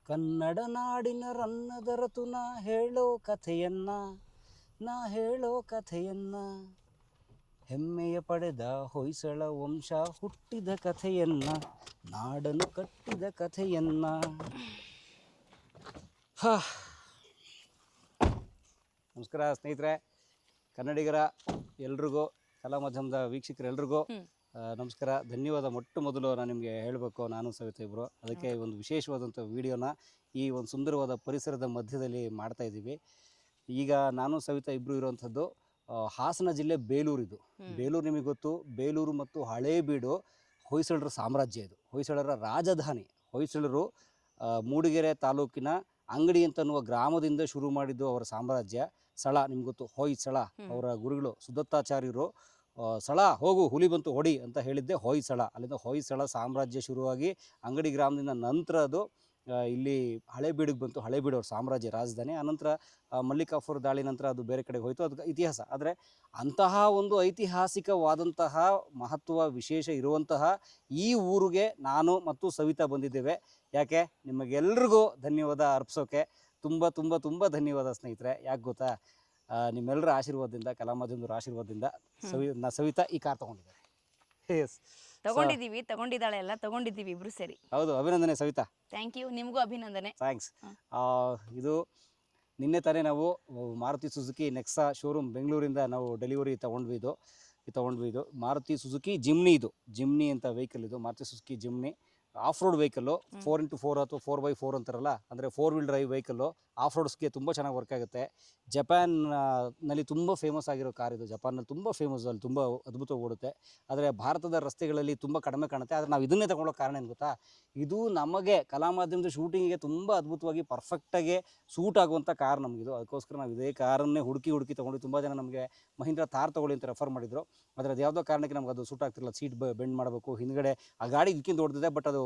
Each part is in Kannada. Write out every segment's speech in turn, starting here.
ಕನ್ನಡ ನಾಡಿನ ರನ್ನದರತು ನಾ ಹೇಳೋ ಕಥೆಯನ್ನ ಹೆಮ್ಮೆಯ ಪಡೆದ ಹೊಯ್ಸಳ ವಂಶ ಹುಟ್ಟಿದ ಕಥೆಯನ್ನ ನಾಡನ್ನು ಕಟ್ಟಿದ ಕಥೆಯನ್ನ. ನಮಸ್ಕಾರ ಸ್ನೇಹಿತರೆ, ಕನ್ನಡಿಗರ ಎಲ್ರಿಗೂ, ಕಲಾ ಮಾಧ್ಯಮದ ವೀಕ್ಷಕರೆಲ್ರಿಗೂ ನಮಸ್ಕಾರ, ಧನ್ಯವಾದ. ಮೊದಲು ನಾನು ನಿಮಗೆ ಹೇಳಬೇಕು, ನಾನು ಸವಿತಾ ಇಬ್ಬರು ಅದಕ್ಕೆ ಒಂದು ವಿಶೇಷವಾದಂಥ ವಿಡಿಯೋನ ಈ ಒಂದು ಸುಂದರವಾದ ಪರಿಸರದ ಮಧ್ಯದಲ್ಲಿ ಮಾಡ್ತಾ ಇದ್ದೀವಿ. ಈಗ ನಾನು ಸವಿತಾ ಇಬ್ಬರು ಇರುವಂಥದ್ದು ಹಾಸನ ಜಿಲ್ಲೆ ಬೇಲೂರಿದು. ಬೇಲೂರು ನಿಮಗೆ ಗೊತ್ತು, ಬೇಲೂರು ಮತ್ತು ಹಳೇಬೀಡು ಹೊಯ್ಸಳರ ಸಾಮ್ರಾಜ್ಯ. ಇದು ಹೊಯ್ಸಳರ ರಾಜಧಾನಿ. ಹೊಯ್ಸಳರು ಮೂಡಿಗೆರೆ ತಾಲೂಕಿನ ಅಂಗಡಿ ಅಂತನ್ನುವ ಗ್ರಾಮದಿಂದ ಶುರು ಮಾಡಿದ್ದು ಅವರ ಸಾಮ್ರಾಜ್ಯ. ಸ್ಥಳ ನಿಮ್ಗೆ ಗೊತ್ತು, ಹೊಯ್ಸಳ. ಅವರ ಗುರುಗಳು ಸುದತ್ತಾಚಾರ್ಯರು ಸ್ಥಳ ಹೋಗು ಹುಲಿ ಬಂತು ಹೊಡಿ ಅಂತ ಹೇಳಿದ್ದೆ ಹೊಯ್ಸಳ. ಅಲ್ಲಿಂದ ಹೊಯ್ಸಳ ಸಾಮ್ರಾಜ್ಯ ಶುರುವಾಗಿ ಅಂಗಡಿ ಗ್ರಾಮದಿಂದ ನಂತರ ಅದು ಇಲ್ಲಿ ಹಳೇಬೀಡಿಗೆ ಬಂತು. ಹಳೇಬೀಡು ಅವ್ರ ಸಾಮ್ರಾಜ್ಯ ರಾಜಧಾನಿ. ಆನಂತರ ಮಲ್ಲಿಕಾಫುರ್ ದಾಳಿ ನಂತರ ಅದು ಬೇರೆ ಕಡೆಗೆ ಹೋಯಿತು, ಅದಕ್ಕೆ ಇತಿಹಾಸ. ಆದರೆ ಅಂತಹ ಒಂದು ಐತಿಹಾಸಿಕವಾದಂತಹ ಮಹತ್ವ ವಿಶೇಷ ಇರುವಂತಹ ಈ ಊರಿಗೆ ನಾನು ಮತ್ತು ಸವಿತಾ ಬಂದಿದ್ದೇವೆ. ಯಾಕೆ? ನಿಮಗೆಲ್ರಿಗೂ ಧನ್ಯವಾದ ಅರ್ಪಿಸೋಕೆ ತುಂಬ ತುಂಬ ತುಂಬ ಧನ್ಯವಾದ ಸ್ನೇಹಿತರೆ. ಯಾಕೆ ಗೊತ್ತಾ? ನಿಮ್ಮೆಲ್ಲರ ಆಶೀರ್ವಾದದಿಂದ, ಕಲಾ ಮಾಧ್ಯಮದವರ ಆಶೀರ್ವಾದದಿಂದ ಸವಿತಾ ಈ ಕಾರ್ ತೊಗೊಂಡಿದ್ದಾರೆ. ತಗೊಂಡಿದ್ದಾಳೆ ಎಲ್ಲ ತಗೊಂಡಿದ್ದೀವಿ ಇಬ್ರು ಸೇರಿ. ಹೌದು, ಅಭಿನಂದನೆ ಸವಿತಾ. ಥ್ಯಾಂಕ್ ಯು, ನಿಮಗೂ ಅಭಿನಂದನೆ. ಥ್ಯಾಂಕ್ಸ್. ಇದು ನಿನ್ನೆ ತಾನೇ ನಾವು ಮಾರುತಿ ಸುಜುಕಿ ನೆಕ್ಸಾ ಶೋರೂಮ್ ಬೆಂಗಳೂರಿಂದ ನಾವು ಡೆಲಿವರಿ ತೊಗೊಂಡ್ವಿ. ಇದು ಮಾರುತಿ ಸುಜುಕಿ ಜಿಮ್ನಿ ಅಂತ ವೆಹಿಕಲ್. ಇದು Maruti Suzuki Jimny of road vehicle. 4x4 ಅಥವಾ 4x4 ಅಂತಾರಲ್ಲ, ಅಂದರೆ 4 ವೀಲ್ ಡ್ರೈವ್ ವೆಹಿಕಲ್ಲು. ಆಫ್ ರೋಡ್ಸ್ಗೆ ತುಂಬ ಚೆನ್ನಾಗಿ ವರ್ಕ್ ಆಗುತ್ತೆ. ಜಪಾನ್ನಲ್ಲಿ ತುಂಬ ಫೇಮಸ್ ಆಗಿರೋ ಕಾರ್ ಇದು. ಜಪಾನ್ನಲ್ಲಿ ತುಂಬ ಫೇಮಸ್, ಅಲ್ಲಿ ತುಂಬ ಅದ್ಭುತವಾಗಿ ಓಡುತ್ತೆ. ಆದರೆ ಭಾರತದ ರಸ್ತೆಗಳಲ್ಲಿ ತುಂಬ ಕಡಿಮೆ ಕಾಣುತ್ತೆ. ಆದರೆ ನಾವು ಇದನ್ನೇ ತಗೊಳ್ಳೋ ಕಾರಣ ಏನು ಗೊತ್ತಾ? ಇದು ನಮಗೆ ಕಲಾ ಮಾಧ್ಯಮದ ಶೂಟಿಂಗಿಗೆ ತುಂಬ ಅದ್ಭುತವಾಗಿ ಪರ್ಫೆಕ್ಟಾಗಿ ಸೂಟ್ ಆಗುವಂಥ ಕಾರ್ ನಮಗಿದು. ಅದಕ್ಕೋಸ್ಕರ ನಾವು ಇದೇ ಕಾರನ್ನೇ ಹುಡುಕಿ ತೊಗೊಂಡು, ತುಂಬ ಜನ ನಮಗೆ ಮಹೀಂದ್ರ ಥಾರ್ ತೊಗೊಳ್ಳಿ ಅಂತ ರೆಫರ್ ಮಾಡಿದ್ರು. ಆದರೆ ಅದು ಯಾವುದೋ ಕಾರಣಕ್ಕೆ ನಮ್ಗೆ ಅದು ಸೂಟ್ ಆಗ್ತಿರಲಿಲ್ಲ. ಸೀಟ್ ಬೆಂಡ್ ಮಾಡಬೇಕು, ಹಿಂದ್ಗಡೆ ಆ ಗಾಡಿ ಇದಕ್ಕಿಂತ ಓಡ್ತಿದೆ, ಬಟ್ ಅದು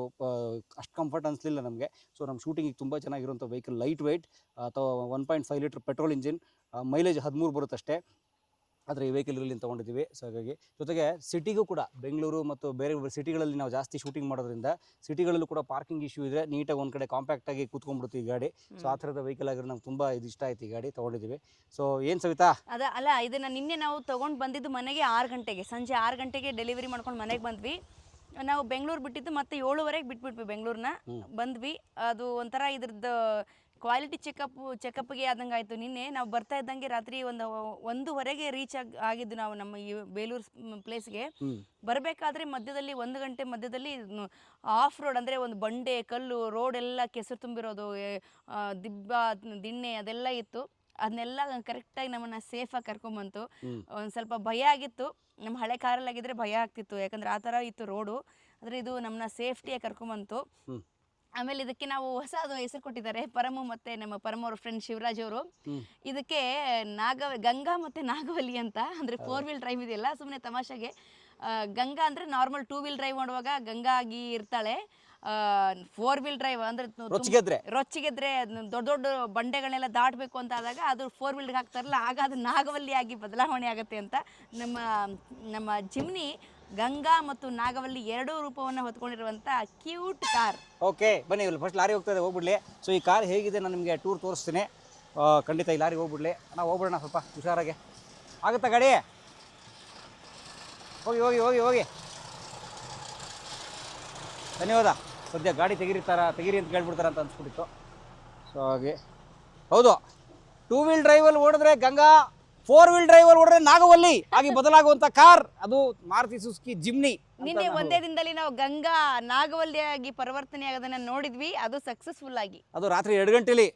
ಅಷ್ಟು ಕಂಫರ್ಟ್ ಅನಿಸಲಿಲ್ಲ ನಮಗೆ. ಸೊ ನಮ್ಮ ಶೂಟಿಂಗಿಗೆ ತುಂಬ ಚೆನ್ನಾಗಿರುವಂಥ ವೆಹಿಕಲ್, ಲೈಟ್ ವೆಯ್ಟ್ ಅಥವಾ 1.5 ಲೀಟರ್ ಪೆಟ್ರೋಲ್ ಇಂಜಿನ್, ಮೈಲೇಜ್ 13 ಬರುತ್ತಷ್ಟೇ. ಆದರೆ ಈ ವೆಹಿಕಲ್ ಇರಲಿ ಅಂತ ತೊಗೊಂಡಿದ್ದೀವಿ. ಸೊ ಹಾಗಾಗಿ ಜೊತೆಗೆ ಸಿಟಿಗೂ ಕೂಡ, ಬೆಂಗಳೂರು ಮತ್ತು ಬೇರೆ ಸಿಟಿಗಳಲ್ಲಿ ನಾವು ಜಾಸ್ತಿ ಶೂಟಿಂಗ್ ಮಾಡೋದ್ರಿಂದ ಸಿಟಿಗಳಲ್ಲೂ ಕೂಡ ಪಾರ್ಕಿಂಗ್ ಇಶ್ಯೂ ಇದೆ. ನೀಟಾಗಿ ಒಂದು ಕಡೆ ಕಾಂಪ್ಯಾಕ್ಟಾಗಿ ಕೂತ್ಕೊಂಡ್ಬಿಡುತ್ತೆ ಈ ಗಾಡಿ. ಸೊ ಆ ಥರದ ವೆಹಿಕಲ್ ಆಗಿರೋ ನಮ್ಗೆ ತುಂಬ ಇದು ಇಷ್ಟ ಆಯ್ತು, ಈ ಗಾಡಿ ತೊಗೊಂಡಿದ್ದೀವಿ. ಸೊ ಏನು ಸವಿತಾ? ಅಲ್ಲ, ಇದನ್ನು ನಿನ್ನೆ ನಾವು ತೊಗೊಂಡು ಬಂದಿದ್ದು ಮನೆಗೆ 6 ಗಂಟೆಗೆ, ಸಂಜೆ 6 ಗಂಟೆಗೆ ಡೆಲಿವರಿ ಮಾಡ್ಕೊಂಡು ಮನೆಗೆ ಬಂದ್ವಿ. ನಾವು ಬೆಂಗಳೂರು ಬಿಟ್ಟಿದ್ದು ಮತ್ತೆ 7ವರೆಗೆ ಬಿಟ್ಬಿಟ್ವಿ ಬೆಂಗಳೂರನ್ನ. ಬಂದ್ವಿ. ಅದು ಒಂಥರ ಇದ್ರದ್ದು ಕ್ವಾಲಿಟಿ ಚೆಕಪ್ಗೆ ಆದಂಗೆ ಆಯಿತು. ನಿನ್ನೆ ನಾವು ಬರ್ತಾ ಇದ್ದಂಗೆ ರಾತ್ರಿ 1:30ಗೆ ರೀಚ್ ಆಗಿದ್ದು ನಾವು ನಮ್ಮ ಈ ಬೇಲೂರು ಪ್ಲೇಸ್ಗೆ. ಬರಬೇಕಾದ್ರೆ ಮಧ್ಯದಲ್ಲಿ 1 ಗಂಟೆ ಮಧ್ಯದಲ್ಲಿ ಆಫ್ ರೋಡ್, ಅಂದರೆ ಒಂದು ಬಂಡೆ ಕಲ್ಲು ರೋಡ್ ಎಲ್ಲ ಕೆಸರು ತುಂಬಿರೋದು, ದಿಣ್ಣೆ ಅದೆಲ್ಲ ಇತ್ತು. ಅದನ್ನೆಲ್ಲ ಕರೆಕ್ಟಾಗಿ ನಮ್ಮನ್ನು ಸೇಫಾಗಿ ಕರ್ಕೊಂಬಂತು. ಒಂದು ಸ್ವಲ್ಪ ಭಯ ಆಗಿತ್ತು. ನಮ್ಮ ಹಳೆ ಕಾರಲ್ಲಾಗಿದ್ದರೆ ಭಯ ಆಗ್ತಿತ್ತು, ಯಾಕಂದರೆ ಆ ಥರ ಇತ್ತು ರೋಡು. ಆದರೆ ಇದು ನಮ್ಮನ್ನ ಸೇಫ್ಟಿಯಾಗಿ ಕರ್ಕೊಂಬಂತು. ಆಮೇಲೆ ಇದಕ್ಕೆ ನಾವು ಹೊಸದು ಹೆಸರು ಕೊಟ್ಟಿದ್ದಾರೆ, ಪರಮು ಮತ್ತು ನಮ್ಮ ಪರಮ ಅವ್ರ ಫ್ರೆಂಡ್ ಶಿವರಾಜ್ ಅವರು. ಇದಕ್ಕೆ ಗಂಗಾ ಮತ್ತು ನಾಗವಲ್ಲಿ ಅಂತ, ಅಂದರೆ 4 ವೀಲ್ ಡ್ರೈವ್ ಇದೆಯಲ್ಲ, ಸುಮ್ಮನೆ ತಮಾಷೆಗೆ. ಗಂಗಾ ಅಂದರೆ ನಾರ್ಮಲ್ 2 ವೀಲ್ ಡ್ರೈವ್ ಮಾಡುವಾಗ ಗಂಗಾ ಆಗಿ ಇರ್ತಾಳೆ. 4 ವೀಲ್ ಡ್ರೈವ್ ಅಂದರೆ ರೊಚ್ಚಿಗೆದ್ರೆ ದೊಡ್ಡ ಬಂಡೆಗಳನ್ನೆಲ್ಲ ದಾಟಬೇಕು ಅಂತ ಆದಾಗ ಅದು 4 ವೀಲ್ಗೆ ಹಾಕ್ತಾರಲ್ಲ, ಆಗ ಅದು ನಾಗವಲ್ಲಿ ಆಗಿ ಬದಲಾವಣೆ ಆಗುತ್ತೆ ಅಂತ. ನಮ್ಮ ಜಿಮ್ನಿ ಗಂಗಾ ಮತ್ತು ನಾಗವಲ್ಲಿ 2 ರೂಪವನ್ನು ಹೊತ್ಕೊಂಡಿರುವಂಥ ಕ್ಯೂಟ್ ಕಾರ್. ಓಕೆ, ಬನ್ನಿ ಫಸ್ಟ್ ಲಾರಿ ಹೋಗ್ತದೆ, ಹೋಗ್ಬಿಡ್ಲಿ. ಸೊ ಈ ಕಾರ್ ಹೇಗಿದೆ ನಾನು ನಿಮಗೆ ಟೂರ್ ತೋರಿಸ್ತೀನಿ. ಖಂಡಿತ ಈ ಲಾರಿ ಹೋಗ್ಬಿಡ್ಲಿ. ನಾವು ಹೋಗ್ಬಿಡೋಣ ಸ್ವಲ್ಪ ಹುಷಾರಾಗೆ. ಆಗುತ್ತಾ ಗಾಡಿ? ಹೋಗಿ. ಧನ್ಯವಾದ. ಸದ್ಯ ಗಾಡಿ ತೆಗಿರಿ ಅಂತ ಕೇಳ್ಬಿಡ್ತಾರ ಅಂತ ಅನ್ಸ್ಬಿಟ್ಟಿತ್ತು. ಸೊ ಹಾಗೆ ಹೌದು, 2 ವೀಲ್ ಡ್ರೈವಲ್ಲಿ ಓಡಿದ್ರೆ ಗಂಗಾ, 4 ವೀಲ್ ಡ್ರೈವಲ್ಲಿ ಓಡಿದ್ರೆ ನಾಗವಲ್ಲಿ ಆಗಿ ಬದಲಾಗುವಂಥ ಕಾರ್ ಅದು ಮಾರುತಿ ಸುಜುಕಿ ಜಿಮ್ನಿ. ನಿನ್ನೆ ಒಂದೇ ದಿನದಲ್ಲಿ ನಾವು ಗಂಗಾ ನಾಗವಲ್ಲಿಯಾಗಿ ಪರಿವರ್ತನೆ ಆಗೋದನ್ನ ನೋಡಿದ್ವಿ. ಅದು ಸಕ್ಸಸ್ಫುಲ್ ಆಗಿ, ಅದು ರಾತ್ರಿ 2 ಗಂಟೆಲಿ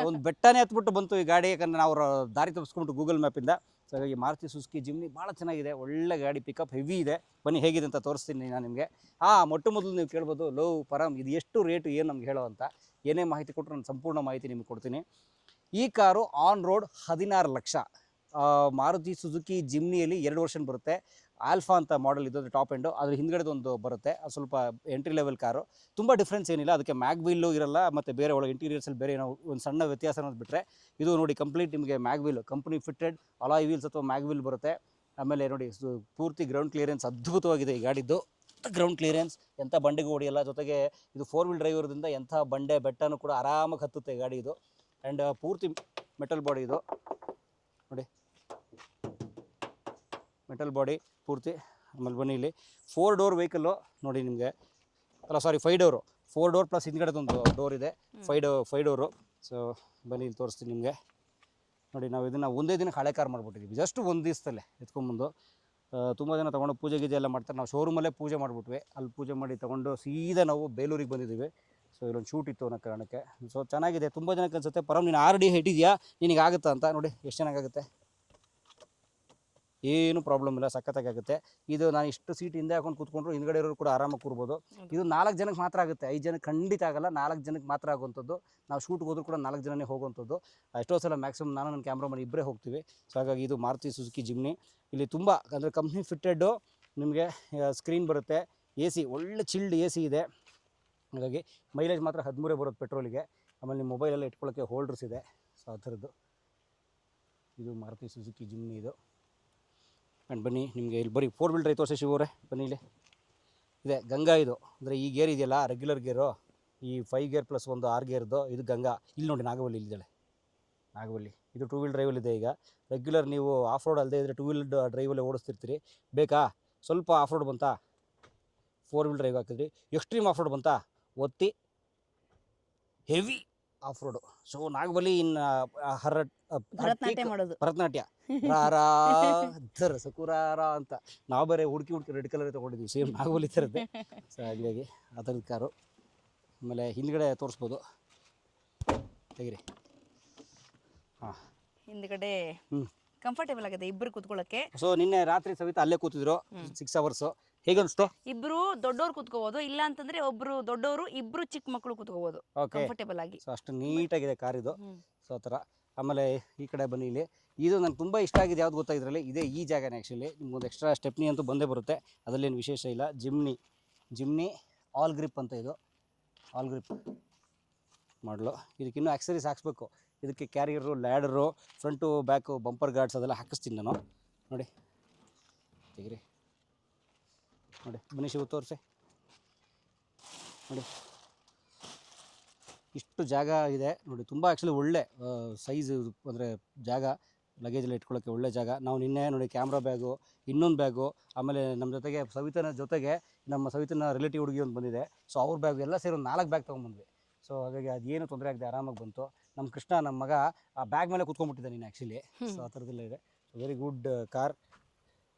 ಒಂದು ಬೆಟ್ಟನೇ ಹತ್ಬಿಟ್ಟು ಬಂತು ಈ ಗಾಡಿ. ಯಾಕಂದ್ರೆ ನಾವು ದಾರಿ ತಪ್ಪಿಸ್ಕೊಂಬಿಟ್ಟು ಗೂಗಲ್ ಮ್ಯಾಪಿಂದ. ಸೊ ಹಾಗಾಗಿ ಮಾರುತಿ ಸುಜುಕಿ ಜಿಮ್ನಿ ಭಾಳ ಚೆನ್ನಾಗಿದೆ, ಒಳ್ಳೆ ಗಾಡಿ, ಪಿಕಪ್ ಹೆವಿ ಇದೆ. ಬನ್ನಿ ಹೇಗಿದೆ ಅಂತ ತೋರಿಸ್ತೀನಿ ನಾನು ನಿಮಗೆ. ಮೊದಲು ನೀವು ಕೇಳ್ಬೋದು, ಲೋ ಪರಮ್ ಇದು ಎಷ್ಟು ರೇಟು, ಏನು ನಮ್ಗೆ ಹೇಳೋ ಅಂತ. ಏನೇ ಮಾಹಿತಿ ಕೊಟ್ಟರು ನಾನು ಸಂಪೂರ್ಣ ಮಾಹಿತಿ ನಿಮಗೆ ಕೊಡ್ತೀನಿ. ಈ car on road 16 lakh. Maruti Suzuki ಜಿಮ್ನಿಯಲ್ಲಿ 2 ವರ್ಷನ್ ಬರುತ್ತೆ. ಆಲ್ಫಾ ಅಂತ ಮಾಡೆಲ್ ಇದು, ಟಾಪ್ ಎಂಡು. ಅದ್ರ ಹಿಂದ್ಗಡೆದೊಂದು ಬರುತ್ತೆ, ಅದು ಸ್ವಲ್ಪ ಎಂಟ್ರಿ ಲೆವೆಲ್ ಕಾರು. ತುಂಬ ಡಿಫ್ರೆನ್ಸ್ ಏನಿಲ್ಲ, ಅದಕ್ಕೆ ಮ್ಯಾಗ್ವೀಲು ಇರಲ್ಲ, ಮತ್ತು ಬೇರೆ ಒಳಗೆ ಇಂಟೀರಿಯರ್ಸಲ್ಲಿ ಬೇರೆ ಏನೋ ಒಂದು ಸಣ್ಣ ವ್ಯತ್ಯಾಸ ಅನ್ನೋದು ಬಿಟ್ಟರೆ ಇದು ನೋಡಿ ಕಂಪ್ಲೀಟ್ ನಿಮಗೆ mag wheel company fitted alloy wheels ಅಥವಾ ಮ್ಯಾಗ್ವೀಲ್ ಬರುತ್ತೆ. ಆಮೇಲೆ ನೋಡಿ ಪೂರ್ತಿ ಗ್ರೌಂಡ್ ಕ್ಲಿಯರೆನ್ಸ್ ಅದ್ಭುತವಾಗಿದೆ ಈ ಗಾಡಿದ್ದು. ಗ್ರೌಂಡ್ ಕ್ಲಿಯರೆನ್ಸ್, ಎಂಥ ಬಂಡೆಗೂ ಹೊಡಿಯಲ್ಲ. ಜೊತೆಗೆ ಇದು 4 ವೀಲ್ ಡ್ರೈವ್ ಇರೋದ್ರಿಂದ ಎಂಥ ಬಂಡೆ ಬೆಟ್ಟನೂ ಕೂಡ ಆರಾಮಾಗಿ ಹತ್ತುತ್ತೆ ಗಾಡಿ ಇದು. ಆ್ಯಂಡ್ ಪೂರ್ತಿ ಮೆಟಲ್ ಬಾಡಿ ಇದು ನೋಡಿ, ಮೆಟಲ್ ಬಾಡಿ ಪೂರ್ತಿ. ಆಮೇಲೆ ಬನ್ನಿ ಇಲ್ಲಿ 4 ಡೋರ್ ವೆಹಿಕಲ್ಲು ನೋಡಿ ನಿಮಗೆ, ಅಲ್ಲ ಸಾರಿ 5 ಡೋರು, 4 ಡೋರ್ ಪ್ಲಸ್ ಹಿಂದ್ಗಡೆದೊಂದು ಡೋರ್ ಇದೆ, 5 ಡೋರು. ಸೊ ಬನ್ನಿ ಇಲ್ಲಿ ತೋರಿಸ್ತೀನಿ ನಿಮಗೆ ನೋಡಿ. ನಾವು ಇದನ್ನು ಒಂದೇ ದಿನಕ್ಕೆ ಹಳೆ ಕಾರ್ ಮಾಡಿಬಿಟ್ಟಿದ್ದೀವಿ, ಜಸ್ಟ್ ಒಂದು ದಿವಸದಲ್ಲೇ ಎತ್ಕೊಂಬಂದು. ತುಂಬ ಜನ ತೊಗೊಂಡು ಪೂಜೆ ಗೀಜೆ ಎಲ್ಲ ಮಾಡ್ತಾರೆ. ನಾವು ಶೋರೂಮಲ್ಲೇ ಪೂಜೆ ಮಾಡಿಬಿಟ್ವಿ, ಅಲ್ಲಿ ಪೂಜೆ ಮಾಡಿ ತೊಗೊಂಡು ಸೀದಾ ನಾವು ಬೇಲೂರಿಗೆ ಬಂದಿದ್ದೀವಿ. ಸೊ ಇಲ್ಲೊಂದು ಶೂಟ್ ಇತ್ತು ಅನ್ನೋ ಕಾರಣಕ್ಕೆ. ಸೊ ಚೆನ್ನಾಗಿದೆ, ತುಂಬ ಜನಕ್ಕೆ ಅನಿಸುತ್ತೆ ಪರಮ್ ನೀನು RD ಇಟ್ಟಿದೆಯಾ ನಿನಗೆ ಆಗುತ್ತಾ ಅಂತ. ನೋಡಿ ಎಷ್ಟು ಚೆನ್ನಾಗಾಗುತ್ತೆ, ಏನು ಪ್ರಾಬ್ಲಮ್ ಇಲ್ಲ, ಸಖತ್ತಾಗುತ್ತೆ. ಇದು ನಾನು ಇಷ್ಟು ಸೀಟ್ ಹಿಂದೆ ಹಾಕೊಂಡು ಕೂತ್ಕೊಂಡ್ರು ಹಿಂದ್ಗಡೆ ಇರೋರು ಕೂಡ ಆರಾಮಾಗಿ ಕೂರ್ಬೋದು. ಇದು 4 ಜನಕ್ಕೆ ಮಾತ್ರ ಆಗುತ್ತೆ, 5 ಜನಕ್ಕೆ ಖಂಡಿತ ಆಗಲ್ಲ, 4 ಜನಕ್ಕೆ ಮಾತ್ರ ಆಗುವಂಥದ್ದು. ನಾವು ಶೂಟ್ಗೆ ಹೋದ್ರೂ ಕೂಡ 4 ಜನನೇ ಹೋಗುವಂಥದ್ದು. ಎಷ್ಟೋ ಸಲ ಮ್ಯಾಕ್ಸಿಮಮ್ ನಾನು ನನ್ನ ಕ್ಯಾಮ್ರಾಮನ್ ಇಬ್ಬರೇ ಹೋಗ್ತೀವಿ. ಸೊ ಹಾಗಾಗಿ ಇದು ಮಾರುತಿ ಸುಜುಕಿ ಜಿಮ್ನಿ. ಇಲ್ಲಿ ತುಂಬ ಅಂದರೆ ಕಂಪ್ನಿ ಫಿಟ್ಟೆಡ್ಡು, ನಿಮಗೆ ಸ್ಕ್ರೀನ್ ಬರುತ್ತೆ, AC ಒಳ್ಳೆ ಚಿಲ್ಡ್ AC ಇದೆ. ಹಾಗಾಗಿ ಮೈಲೇಜ್ ಮಾತ್ರ 13 ಬರುತ್ತೆ ಪೆಟ್ರೋಲಿಗೆ. ಆಮೇಲೆ ನಿಮ್ಮ ಮೊಬೈಲೆಲ್ಲ ಇಟ್ಕೊಳ್ಳೋಕ್ಕೆ ಹೋಲ್ಡರ್ಸ್ ಇದೆ. ಸೊ ಆ ಥರದ್ದು ಇದು ಮಾರುತಿ ಸುಜುಕಿ ಜಿಮ್ನಿ ಇದು. ಆ್ಯಂಡ್ ಬನ್ನಿ ನಿಮಗೆ ಇಲ್ಲಿ ಬರೀ 4 ವೀಲ್ ಡ್ರೈವ್ ತೋರಿಸಿ ಶಿವರೇ, ಬನ್ನಿ ಇಲ್ಲಿ ಇದೆ ಗಂಗಾ. ಇದು ಅಂದರೆ ಈ ಗೇರ್ ಇದೆಯಲ್ಲ ರೆಗ್ಯುಲರ್ ಗೇರು, ಈ 5 ಗೇರ್ ಪ್ಲಸ್ ಒಂದು 6 ಗೇರ್ದು ಇದು ಗಂಗಾ. ಇಲ್ಲಿ ನೋಡಿ ನಾಗವಲ್ಲಿ ಇಲ್ಲಿದ್ದಾಳೆ, ನಾಗವಲ್ಲಿ. ಇದು 2 ವೀಲ್ ಡ್ರೈವಲ್ಲಿದೆ. ಈಗ ರೆಗ್ಯುಲರ್ ನೀವು ಆಫ್ ರೋಡ್ ಅಲ್ಲದೆ ಇದ್ದರೆ 2 ವೀಲ್ ಡ್ರೈವಲ್ಲೇ ಓಡಿಸ್ತಿರ್ತೀರಿ. ಬೇಕಾ ಸ್ವಲ್ಪ ಆಫ್ ರೋಡ್ ಬಂತಾ 4 ವೀಲ್ ಡ್ರೈವ್ ಹಾಕಿದ್ರಿ, ಎಕ್ಸ್ಟ್ರೀಮ್ ಆಫ್ ರೋಡ್ ಬಂತಾ ಒತ್ತಿ ಹೆವಿ ಆಫ್ ರೋಡು. ಸೊ ನಾಗಬಲಿ ಇನ್ ಭರತನಾಟ್ಯ ಮಾಡೋದು, ಭರತನಾಟ್ಯ ರಾರಾ ಧರ್ ಸಕುರಾರ ಅಂತ ನಾವು ಬೇರೆ ಹುಡುಕಿ ರೆಡ್ ಕಲರ್ ತೊಗೊಂಡಿದ್ವಿ, ಸೇಮ್ ನಾಗಬಲಿ ಥರದ್ದೇ. ಸೊ ಹಾಗಾಗಿ ಆ ಥರದ ಕಾರು. ಆಮೇಲೆ ಹಿಂದ್ಗಡೆ ತೋರಿಸ್ಬೋದು, ತೆಗಿರಿ. ಹಾಂ, ಹಿಂದ್ಗಡೆ ಕಂಫರ್ಟೇಬಲ್ ಆಗಿದೆ ಇಬ್ಬರು ಕೂತ್ಕೊಳ್ಳೋಕ್ಕೆ. ಸೊ ನಿನ್ನೆ ರಾತ್ರಿ ಸವಿತಾ ಅಲ್ಲೇ ಕೂತಿದ್ರು 6 ಅವರ್ಸು. ಹೇಗನ್ನಿಸ್ತು? ಇಬ್ರು ದೊಡ್ಡವ್ರು ಕೂತ್ಕೋಬಹುದು, ಇಲ್ಲ ಅಂತಂದ್ರೆ ಒಬ್ರು ದೊಡ್ಡವರು ಇಬ್ರು ಚಿಕ್ಕ ಮಕ್ಕಳು ಕೂತ್ಕೋಬಹುದು ಕಂಫರ್ಟೇಬಲ್ ಆಗಿ. ಸೊ ಅಷ್ಟು ನೀಟಾಗಿದೆ ಕಾರ್ ಇದು. ಸೊ ಆ ಥರ. ಆಮೇಲೆ ಈ ಕಡೆ ಬನ್ನಿ, ಇಲ್ಲಿ ಇದು ನಂಗೆ ತುಂಬ ಇಷ್ಟ ಆಗಿದೆ. ಯಾವ್ದು ಗೊತ್ತಾ ಇದರಲ್ಲಿ ಇದೆ, ಈ ಜಾಗನೇ ಆ್ಯಕ್ಚುಲಿ. ನಿಮ್ಗೊಂದು ಎಕ್ಸ್ಟ್ರಾ ಸ್ಟೆಪ್ನಿ ಅಂತೂ ಬಂದೇ ಬರುತ್ತೆ, ಅದರಲ್ಲೇನು ವಿಶೇಷ ಇಲ್ಲ. ಜಿಮ್ನಿ ಆಲ್ ಗ್ರಿಪ್ ಅಂತ, ಇದು ಆಲ್ ಗ್ರಿಪ್ ಮಾಡಲು. ಇದಕ್ಕಿನ್ನೂ ಆಕ್ಸರೀಸ್ ಹಾಕ್ಸ್ಬೇಕು. ಇದಕ್ಕೆ carrier, ladder, front back bumper guards ಅದೆಲ್ಲ ಹಾಕಿಸ್ತೀನಿ ನಾನು. ನೋಡಿ ತೆಗಿರಿ, ನೋಡಿ ಬನ್ನಿ ಶಿವ ತೋರಿಸಿ. ನೋಡಿ ಇಷ್ಟು ಜಾಗ ಇದೆ ನೋಡಿ, ತುಂಬ ಆ್ಯಕ್ಚುಲಿ ಒಳ್ಳೆ ಸೈಜ್, ಅಂದರೆ ಜಾಗ ಲಗೇಜೆಲ್ಲ ಇಟ್ಕೊಳ್ಳೋಕ್ಕೆ ಒಳ್ಳೆ ಜಾಗ. ನಾವು ನಿನ್ನೆ ನೋಡಿ ಕ್ಯಾಮ್ರಾ ಬ್ಯಾಗು, ಇನ್ನೊಂದು ಬ್ಯಾಗು, ಆಮೇಲೆ ನಮ್ಮ ಜೊತೆಗೆ ಜೊತೆಗೆ ನಮ್ಮ ಸವಿತನ ರಿಲೇಟಿವ್ ಹುಡುಗಿ ಒಂದು ಬಂದಿದೆ. ಸೊ ಅವ್ರ ಬ್ಯಾಗ್ ಎಲ್ಲ ಸೇರಿ ಒಂದು 4 ಬ್ಯಾಗ್ ತೊಗೊಂಬಂದ್ವಿ. ಸೊ ಹಾಗಾಗಿ ಅದೇನು ತೊಂದರೆ ಆಗದೆ ಆರಾಮಾಗಿ ಬಂತು. ನಮ್ಮ ಕೃಷ್ಣ, ನಮ್ಮ ಮಗ, ಆ ಬ್ಯಾಗ್ ಮೇಲೆ ಕೂತ್ಕೊಂಡ್ಬಿಟ್ಟಿದ್ದೆ ನೀನು ಆ್ಯಕ್ಚುಲಿ. ಸೊ ಆ ಥರದ್ದೆಲ್ಲ ಇದೆ. Very good car.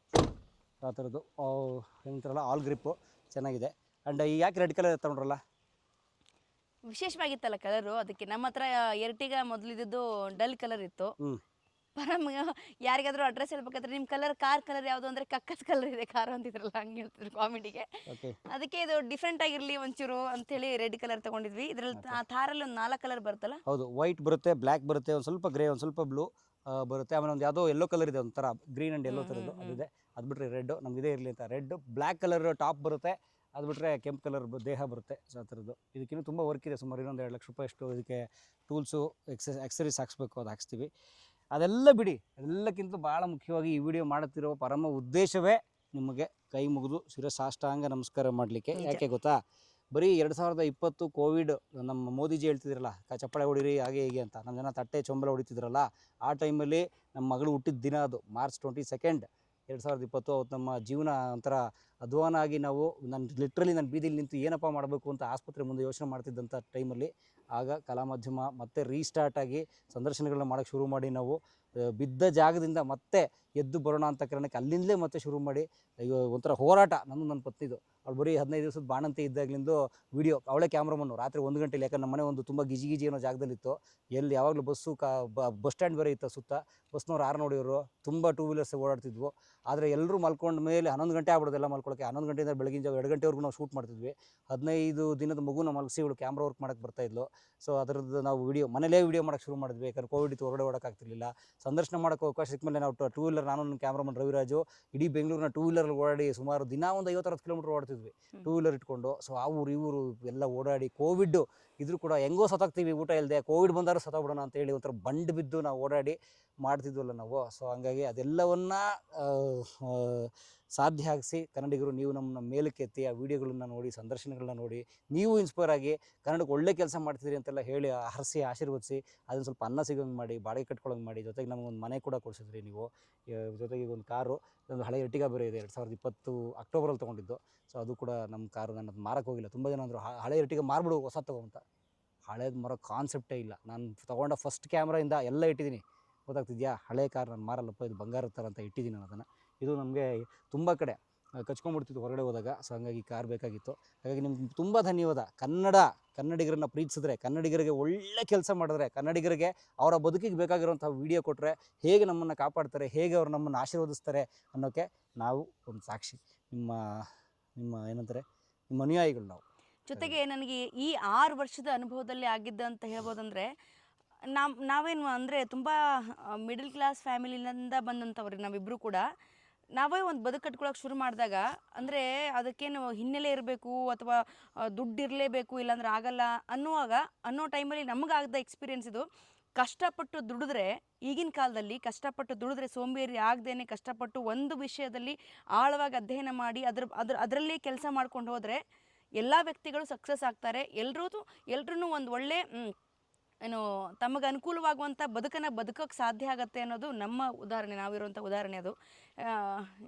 ಆ ಥರದ್ದು ಏನಂತಾರಲ್ಲ ಆಲ್ ಗ್ರಿಪ್ಪು ಚೆನ್ನಾಗಿದೆ. ಆ್ಯಂಡ್ ಯಾಕೆ ರೆಡ್ ಕಲರ್ ತಗೊಂಡ್ರಲ್ಲ? ವಿಶೇಷವಾಗಿತ್ತಲ್ಲ ಕಲರು, ಅದಕ್ಕೆ. ನಮ್ಮ ಹತ್ರ ಎರ್ಟಿಗ ಮೊದಲಿದ್ದು ಡಲ್ ಕಲರ್ ಇತ್ತು. ಪರಮ್ ಯಾರಿಗಾದ್ರೂ ಅಡ್ರೆಸ್ ಹೇಳ್ಬೇಕಾದ್ರೆ ನಿಮ್ಮ ಕಾರ್ ಕಲರ್ ಯಾವುದು ಅಂದ್ರೆ ಕಕ್ಕಸ್ ಕಲರ್ ಇದೆ ಕಾರು ಅಂತಿದ್ರಲ್ಲ, ಹಂಗೆ ಹೇಳ್ತಿದ್ರು ಕಾಮಿಡಿಗೆ. ಅದಕ್ಕೆ ಇದು ಡಿಫ್ರೆಂಟ್ ಆಗಿರ್ಲಿ ಒಂಚೂರು ಅಂತ ಹೇಳಿ ರೆಡ್ ಕಲರ್ ತಗೊಂಡಿದ್ವಿ. ಇದ್ರಲ್ಲಿ ಥಾರಲ್ಲಿ ಒಂದು 4 ಕಲರ್ ಬರುತ್ತಲ್ಲ. ಹೌದು, ವೈಟ್ ಬರುತ್ತೆ, ಬ್ಲ್ಯಾಕ್ ಬರುತ್ತೆ, ಒಂದು ಸ್ವಲ್ಪ ಗ್ರೇ, ಒಂದು ಸ್ವಲ್ಪ ಬ್ಲೂ ಬರುತ್ತೆ. ಆಮೇಲೆ ಒಂದು ಯಾವುದೋ ಯೆಲ್ಲೋ ಕಲರ್ ಇದೆ, ಒಂಥರ ಗ್ರೀನ್ ಆ್ಯಂಡ್ ಯೆಲ್ಲೋ ಥರದ್ದು ಅದಿದೆ. ಅದು ಬಿಟ್ಟರೆ ರೆಡ್ ನಮಗಿದೆ ಇರಲಿ ಅಂತ ರೆಡ್. ಬ್ಲ್ಯಾಕ್ ಕಲರ್ ಟಾಪ್ ಬರುತ್ತೆ, ಅದು ಬಿಟ್ಟರೆ ಕೆಂಪು ಕಲರ್ ದೇಹ ಬರುತ್ತೆ. ಸೊ ಆ ಥರದ್ದು. ಇದಕ್ಕಿನ್ನೂ ತುಂಬ ವರ್ಕ್ ಇದೆ, ಸುಮಾರು ಇನ್ನೊಂದು 2 ಲಕ್ಷ ರೂಪಾಯಿ ಅಷ್ಟು. ಇದಕ್ಕೆ ಟೂಲ್ಸು, ಆಕ್ಸರೀಸ್ ಹಾಕ್ಸ್ಬೇಕು, ಅದು ಹಾಕ್ಸ್ತೀವಿ. ಅದೆಲ್ಲ ಬಿಡಿ, ಎಲ್ಲಕ್ಕಿಂತ ಭಾಳ ಮುಖ್ಯವಾಗಿ ಈ ವಿಡಿಯೋ ಮಾಡುತ್ತಿರೋ ಪರಮ ಉದ್ದೇಶವೇ ನಿಮಗೆ ಕೈ ಮುಗಿದು ಶಿರಸಾಷ್ಟಾಂಗ ನಮಸ್ಕಾರ ಮಾಡಲಿಕ್ಕೆ. ಯಾಕೆ ಗೊತ್ತಾ? ಬರೀ 2020 ಕೋವಿಡ್, ನಮ್ಮ ಮೋದಿಜಿ ಹೇಳ್ತಿದ್ರಲ್ಲ ಚಪ್ಪಳೆ ಹೊಡಿರಿ ಹಾಗೆ ಹೀಗೆ ಅಂತ, ನಮ್ಮ ಜನ ತಟ್ಟೆ ಚೊಂಬಲ ಹೊಡಿತಿದ್ರಲ್ಲ, ಆ ಟೈಮಲ್ಲಿ ನಮ್ಮ ಮಗಳು ಹುಟ್ಟಿದ ದಿನ ಅದು, ಮಾರ್ಚ್ 22, 2020. ಅವತ್ತು ನಮ್ಮ ಜೀವನ ಒಂಥರ ಅಧ್ವಾನ ಆಗಿ ನಾವು ನಾನು ಬೀದಿಲಿ ನಿಂತು ಏನಪ್ಪ ಮಾಡಬೇಕು ಅಂತ ಆಸ್ಪತ್ರೆ ಮುಂದೆ ಯೋಚನೆ ಮಾಡ್ತಿದ್ದಂಥ ಟೈಮಲ್ಲಿ ಆಗ ಕಲಾ ಮಾಧ್ಯಮ ಮತ್ತೆ ರೀಸ್ಟಾರ್ಟ್ ಆಗಿ ಸಂದರ್ಶನಗಳನ್ನ ಮಾಡೋಕ್ಕೆ ಶುರು ಮಾಡಿ, ನಾವು ಬಿದ್ದ ಜಾಗದಿಂದ ಮತ್ತೆ ಎದ್ದು ಬರೋಣ ಅಂತ ಕಾರಣಕ್ಕೆ ಅಲ್ಲಿಂದಲೇ ಮತ್ತೆ ಶುರು ಮಾಡಿ ಒಂಥರ ಹೋರಾಟ. ನನ್ನ ಪತ್ನಿದು, ಅವಳು ಬರೀ 15 ದಿವಸದ ಬಾಣಂತಿ ಇದ್ದಾಗಲಿಂದು ವಿಡಿಯೋ, ಅವಳೇ ಕ್ಯಾಮ್ರಾಮನ್ನು ರಾತ್ರಿ 1 ಗಂಟೆಲಿ. ಯಾಕಂದ್ರೆ ನಮ್ಮ ಮನೆ ಒಂದು ತುಂಬ ಗಿಜಿ ಅನ್ನೋ ಜಾಗದಲ್ಲಿತ್ತು, ಎಲ್ಲಿ ಯಾವಾಗಲೂ ಬಸ್ಸು ಬಸ್ ಸ್ಟ್ಯಾಂಡ್ ಬೇರೆ ಇತ್ತು ಸುತ್ತ, ಬಸ್ನವ್ರು 6 ನೋಡಿದ್ರು, ತುಂಬ 2 ವೀಲರ್ಸ್ ಓಡಾಡ್ತಿದ್ವು. ಆದರೆ ಎಲ್ಲರೂ ಮಲ್ಕೊಂಡ ಮೇಲೆ 11 ಗಂಟೆ ಆಗ್ಬಿಡೋದೆಲ್ಲ ಮಲ್ಕೊಳ್ಳೋಕ್ಕೆ. 11 ಗಂಟೆಯಿಂದ ಬೆಳಗಿನ ಜಾವ 2 ಗಂಟೆವರೆಗೂ ನಾವು ಶೂಟ್ ಮಾಡ್ತಿದ್ವಿ. 15 ದಿನದ ಮಗುನ ಮಲಗಿಸಿ ಇವಳು ಕ್ಯಾಮ್ರಾ ವರ್ಕ್ ಮಾಡೋಕ್ಕೆ ಬರ್ತಾಯಿದ್ಲು. ಸೊ ಅದರದ್ದು ನಾವು ಮನೇಲೇ ವಿಡಿಯೋ ಮಾಡೋಕ್ಕೆ ಶುರು ಮಾಡಿದ್ವಿ. ಯಾಕಂದ್ರೆ ಕೋವಿಡ್ ಇತ್ತು, ಹೊರಗಡೆ ಓಡೋಕ್ಕಾಗ್ತಿರ್ಲಿಲ್ಲ. ಸಂದರ್ಶನ ಮಾಡೋಕ್ಕೆ ಅವಕಾಶ ಸಿಕ್ಕ ಮೇಲೆ ನಾವು 2 ವೀಲರ್, ನಾನು ನನ್ನ ಕ್ಯಾಮ್ರಾಮನ್ ರವಿರಾಜು ಇಡೀ ಬೆಂಗಳೂರಿನ 2 ವೀಲರ್ ಓಡಾಡಿ ಸುಮಾರು ದಿನ ಒಂದು 50-60 ಕಿಲೋಮೀಟರ್ ಓಡ್ತಿದ್ವಿ 2 ವೀಲರ್ ಇಟ್ಕೊಂಡು. ಸೊ ಆ ಊರು ಈ ಊರು ಎಲ್ಲ ಓಡಾಡಿ, ಕೋವಿಡ್ ಇದ್ರೂ ಕೂಡ ಹೆಂಗೋ ಸತ್ತೋಗ್ತೀವಿ ಊಟ ಇಲ್ಲದೆ, ಕೋವಿಡ್ ಬಂದಾರು ಸತ್ತೋಗ್ಬಿಡೋಣ ಅಂತೇಳಿ ಒಂಥರ ಬಂಡು ಬಿದ್ದು ನಾವು ಓಡಾಡಿ ಮಾಡ್ತಿದ್ವಲ್ಲ ನಾವು. ಸೊ ಹಂಗಾಗಿ ಅದೆಲ್ಲವನ್ನು ಸಾಧ್ಯ ಆಗಿಸಿ ಕನ್ನಡಿಗರು ನೀವು ನಮ್ಮನ್ನ ಮೇಲಕ್ಕೆತ್ತಿ ಆ ವಿಡಿಯೋಗಳನ್ನ ನೋಡಿ, ಸಂದರ್ಶನಗಳನ್ನ ನೋಡಿ ನೀವು ಇನ್ಸ್ಪೈರ್ ಆಗಿ ಕನ್ನಡಕ್ಕೆ ಒಳ್ಳೆ ಕೆಲಸ ಮಾಡ್ತಿದ್ರಿ ಅಂತೆಲ್ಲ ಹೇಳಿ ಹರಿಸಿ ಆಶೀರ್ವದಿಸಿ ಅದನ್ನು ಸ್ವಲ್ಪ ಅನ್ನ ಸಿಗೋಂಗೆ ಮಾಡಿ, ಬಾಡಿಗೆ ಕಟ್ಕೊಳ್ಳೋಂಗೆ ಮಾಡಿ, ಜೊತೆಗೆ ನಮಗೊಂದು ಮನೆ ಕೂಡ ಕೊಡಿಸಿದ್ರಿ ನೀವು. ಜೊತೆಗೆ ಒಂದು ಕಾರು, ಒಂದು ಹಳೆ ಎರ್ಟಿಗಾ ಬೇರೆ ಇದೆ, 2020 ಅಕ್ಟೋಬರಲ್ಲಿ ತೊಗೊಂಡಿದ್ದು. ಸೊ ಅದು ಕೂಡ ನಮ್ಮ ಕಾರು, ನಾನು ಅದು ಮಾರಕ್ಕೆ ಹೋಗಿಲ್ಲ. ತುಂಬ ಜನ ಅಂದರು ಹಳೆ ಎರ್ಟಿಗಾ ಮಾರ್ಬಿಡು ಹೊಸ ತಗೊಂತ. ಹಳೇದು ಮಾರೋ ಕಾನ್ಸೆಪ್ಟೇ ಇಲ್ಲ. ನಾನು ತೊಗೊಂಡ ಫಸ್ಟ್ ಕ್ಯಾಮ್ರಾಯಿಂದ ಎಲ್ಲ ಇಟ್ಟಿದ್ದೀನಿ, ಗೊತ್ತಾಗ್ತಿದ್ಯಾ? ಹಳೆ ಕಾರ್ ನಾನು ಮಾರಲ್ಲಪ್ಪ, ಇದು ಬಂಗಾರ ಥರ ಅಂತ ಇಟ್ಟಿದ್ದೀನಿ ನಾನು ಅದನ್ನು. ಇದು ನಮಗೆ ತುಂಬ ಕಡೆ ಕಚ್ಕೊಂಡ್ಬಿಡ್ತಿತ್ತು ಹೊರಗಡೆ ಹೋದಾಗ. ಸೊ ಹಂಗಾಗಿ ಕಾರ್ ಬೇಕಾಗಿತ್ತು. ಹಾಗಾಗಿ ನಿಮ್ಗೆ ತುಂಬ ಧನ್ಯವಾದ. ಕನ್ನಡಿಗರನ್ನ ಪ್ರೀತಿಸಿದ್ರೆ, ಕನ್ನಡಿಗರಿಗೆ ಒಳ್ಳೆ ಕೆಲಸ ಮಾಡಿದ್ರೆ, ಕನ್ನಡಿಗರಿಗೆ ಅವರ ಬದುಕಿಗೆ ಬೇಕಾಗಿರುವಂಥ ವೀಡಿಯೋ ಕೊಟ್ಟರೆ ಹೇಗೆ ನಮ್ಮನ್ನು ಕಾಪಾಡ್ತಾರೆ, ಹೇಗೆ ಅವ್ರು ನಮ್ಮನ್ನು ಆಶೀರ್ವದಿಸ್ತಾರೆ ಅನ್ನೋಕ್ಕೆ ನಾವು ಒಂದು ಸಾಕ್ಷಿ. ನಿಮ್ಮ ಏನಂತಾರೆ, ನಿಮ್ಮ ಅನುಯಾಯಿಗಳು ನಾವು. ಜೊತೆಗೆ ನನಗೆ ಈ 6 ವರ್ಷದ ಅನುಭವದಲ್ಲಿ ಆಗಿದ್ದು ಅಂತ ಹೇಳ್ಬೋದಂದರೆ, ನಾವೇನು ಅಂದರೆ ತುಂಬ ಮಿಡಲ್ ಕ್ಲಾಸ್ ಫ್ಯಾಮಿಲಿಯಿಂದ ಬಂದಂಥವ್ರಿ ನಾವಿಬ್ಬರು ಕೂಡ. ನಾವೇ ಒಂದು ಬದುಕು ಕಟ್ಕೊಳಕ್ಕೆ ಶುರು ಮಾಡಿದಾಗ, ಅಂದರೆ ಅದಕ್ಕೇನು ಹಿನ್ನೆಲೆ ಇರಬೇಕು ಅಥವಾ ದುಡ್ಡು ಇರಲೇಬೇಕು ಇಲ್ಲಾಂದ್ರೆ ಆಗಲ್ಲ ಅನ್ನೋ ಟೈಮಲ್ಲಿ ನಮಗಾಗದ ಎಕ್ಸ್ಪೀರಿಯೆನ್ಸ್ ಇದು. ಕಷ್ಟಪಟ್ಟು ದುಡಿದ್ರೆ, ಈಗಿನ ಕಾಲದಲ್ಲಿ ಕಷ್ಟಪಟ್ಟು ದುಡಿದ್ರೆ, ಸೋಂಬೇರಿ ಆಗದೇನೆ ಕಷ್ಟಪಟ್ಟು ಒಂದು ವಿಷಯದಲ್ಲಿ ಆಳವಾಗಿ ಅಧ್ಯಯನ ಮಾಡಿ ಅದರಲ್ಲೇ ಕೆಲಸ ಮಾಡ್ಕೊಂಡು ಹೋದರೆ ಎಲ್ಲ ವ್ಯಕ್ತಿಗಳು ಸಕ್ಸಸ್ ಆಗ್ತಾರೆ. ಎಲ್ರೂ ಒಂದು ಒಳ್ಳೆ ಏನು ತಮಗೆ ಅನುಕೂಲವಾಗುವಂಥ ಬದುಕನ್ನು ಬದುಕೋಕ್ಕೆ ಸಾಧ್ಯ ಆಗುತ್ತೆ ಅನ್ನೋದು ನಮ್ಮ ಉದಾಹರಣೆ, ನಾವಿರುವಂಥ ಉದಾಹರಣೆ ಅದು.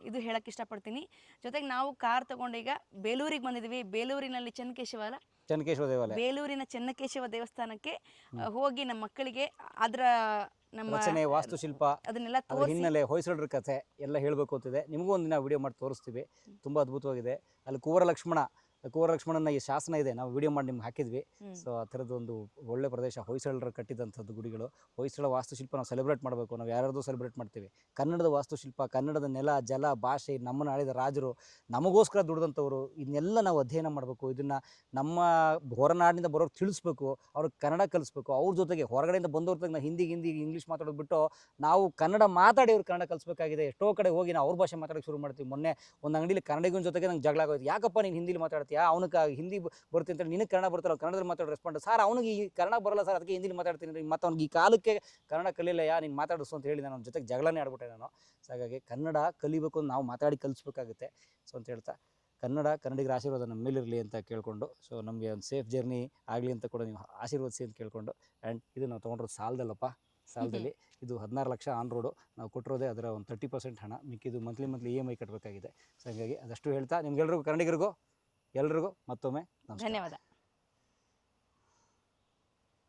ಇದು ಹೇಳಕ್ಕೆ ಇಷ್ಟಪಡ್ತೀನಿ. ಜೊತೆಗೆ ನಾವು ಕಾರ್ ತಗೊಂಡು ಈಗ ಬೇಲೂರಿಗೆ ಬಂದಿದ್ದೀವಿ. ಬೇಲೂರಿನಲ್ಲಿ ಚೆನ್ನಕೇಶವ ದೇವಾಲಯ, ಬೇಲೂರಿನ ಚೆನ್ನಕೇಶವ ದೇವಸ್ಥಾನಕ್ಕೆ ಹೋಗಿ ನಮ್ಮ ಮಕ್ಕಳಿಗೆ ಅದರ ನಮ್ಮ ರಚನೆ, ವಾಸ್ತುಶಿಲ್ಪ, ಅದನ್ನೆಲ್ಲ ಅದರ ಹಿನ್ನೆಲೆ, ಹೊಯ್ಸಳರ ಕಥೆ ಎಲ್ಲ ಹೇಳಬೇಕು ಅಂತಿದೆ. ನಿಮಗೂ ಒಂದಿನ ವಿಡಿಯೋ ಮಾಡಿ ತೋರಿಸ್ತೀವಿ. ತುಂಬ ಅದ್ಭುತವಾಗಿದೆ. ಅಲ್ಲಿ ಕುವರ ಲಕ್ಷ್ಮಣನ ಈ ಶಾಸನ ಇದೆ, ನಾವು ವಿಡಿಯೋ ಮಾಡಿ ನಿಮ್ಗೆ ಹಾಕಿದ್ವಿ. ಸೊ ಆ ಥರದ್ದು ಒಂದು ಒಳ್ಳೆ ಪ್ರದೇಶ, ಹೊಯ್ಸಳರು ಕಟ್ಟಿದಂಥದ್ದು ಗುಡಿಗಳು. ಹೊಯ್ಸಳ ವಾಸ್ತುಶಿಲ್ಪ ನಾವು ಸೆಲೆಬ್ರೇಟ್ ಮಾಡಬೇಕು. ನಾವು ಯಾರ್ಯಾರ್ದು ಸೆಲೆಬ್ರೇಟ್ ಮಾಡ್ತೀವಿ. ಕನ್ನಡದ ವಾಸ್ತುಶಿಲ್ಪ, ಕನ್ನಡದ ನೆಲ, ಜಲ, ಭಾಷೆ, ನಮ್ಮನ್ನು ಆಳಿದ ರಾಜರು, ನಮಗೋಸ್ಕರ ದುಡಿದಂಥವ್ರು, ಇದನ್ನೆಲ್ಲ ನಾವು ಅಧ್ಯಯನ ಮಾಡಬೇಕು. ಇದನ್ನು ನಮ್ಮ ಹೊರನಾಡಿನಿಂದ ಬರೋರು ತಿಳಿಸ್ಬೇಕು, ಅವ್ರಿಗೆ ಕನ್ನಡ ಕಲಿಸ್ಬೇಕು. ಅವ್ರ ಜೊತೆಗೆ ಹೊರಗಡೆಯಿಂದ ಬಂದವ್ರ ಜೊತೆಗೆ ನಾವು ಹಿಂದಿ ಇಂಗ್ಲೀಷ್ ಮಾತಾಡೋದು ಬಿಟ್ಟು ನಾವು ಕನ್ನಡ ಮಾತಾಡಿ ಅವ್ರು ಕನ್ನಡ ಕಲಿಸ್ಬೇಕಾಗಿದೆ. ಎಷ್ಟೋ ಕಡೆ ಹೋಗಿ ನಾವು ಅವ್ರ ಭಾಷೆ ಮಾತಾಡೋಕ್ಕೆ ಶುರು ಮಾಡ್ತೀವಿ. ಮೊನ್ನೆ ಒಂದು ಅಂಗಡಿಲಿ ಕನ್ನಡಿಗನ ಜೊತೆಗೆ ನಂಗೆ ಜಗಳ ಆಗೋದು, ಯಾಕಪ್ಪ ನೀನು ಹಿಂದಿಲಿ ಮಾತಾಡ್ತೀಯಾ, ಅವನಿಗೆ ಹಿಂದಿ ಬರುತ್ತೆ ಅಂತ ನಿನಗೆ ಕನ್ನಡ ಬರ್ತಾರಲ್ಲ, ಕನ್ನಡದಲ್ಲಿ ಮಾತಾಡೋ ರೆಸ್ಪಾಂಡ್. ಸರ್ ಅವನಿಗೆ ಈ ಕನ್ನಡ ಬರಲ್ಲ ಸರ್, ಅದಕ್ಕೆ ಹಿಂದಿಲಿ ಮಾತಾಡ್ತೀನಿ. ಮತ್ತು ಅವ್ನಿಗೆ ಈ ಕಾಲಕ್ಕೆ ಕನ್ನಡ ಕಲಿಯಲ್ಲ, ನೀನು ಮಾತಾಡಿಸು ಅಂತ ಹೇಳಿ ನಾನು ಜೊತೆಗೆ ಜಗಳನೇ ಆಡ್ಬಿಟ್ಟೆ ನಾನು. ಸೊ ಹಾಗಾಗಿ ಕನ್ನಡ ಕಲಿಬೇಕು, ನಾವು ಮಾತಾಡಿ ಕಲಿಸ್ಬೇಕಾಗುತ್ತೆ. ಸೊ ಅಂತ ಹೇಳ್ತಾ ಕನ್ನಡಿಗರ ಆಶೀರ್ವಾದ ನಮ್ಮ ಮೇಲಿರಲಿ ಅಂತ ಕೇಳಿಕೊಂಡು, ಸೊ ನಮಗೆ ಒಂದು ಸೇಫ್ ಜರ್ನಿ ಆಗಲಿ ಅಂತ ಕೂಡ ನೀವು ಆಶೀರ್ವದಿಸಿ ಅಂತ ಕೇಳಿಕೊಂಡು. ಆ್ಯಂಡ್ ಇದು ನಾವು ತೊಗೊಂಡ್ರೆ ಸಾಲದಲ್ಲಿ ಇದು 16 ಲಕ್ಷ ಆನ್ ರೋಡು. ನಾವು ಕೊಟ್ಟಿರೋದೇ ಅದರ ಒಂದು 30% ಹಣ, ಮಿಕ್ಕಿದ್ದು ಮಂತ್ಲಿ EMI ಕಟ್ಟಬೇಕಾಗಿದೆ. ಸೊ ಹಾಗಾಗಿ ಅದಷ್ಟು ಹೇಳ್ತಾ ನಿಮ್ಗೆಲ್ರಿಗೂ, ಕನ್ನಡಿಗರಿಗೂ ಎಲ್ರಿಗೂ ಮತ್ತೊಮ್ಮೆ ನಮಸ್ಕಾರ. ಧನ್ಯವಾದ.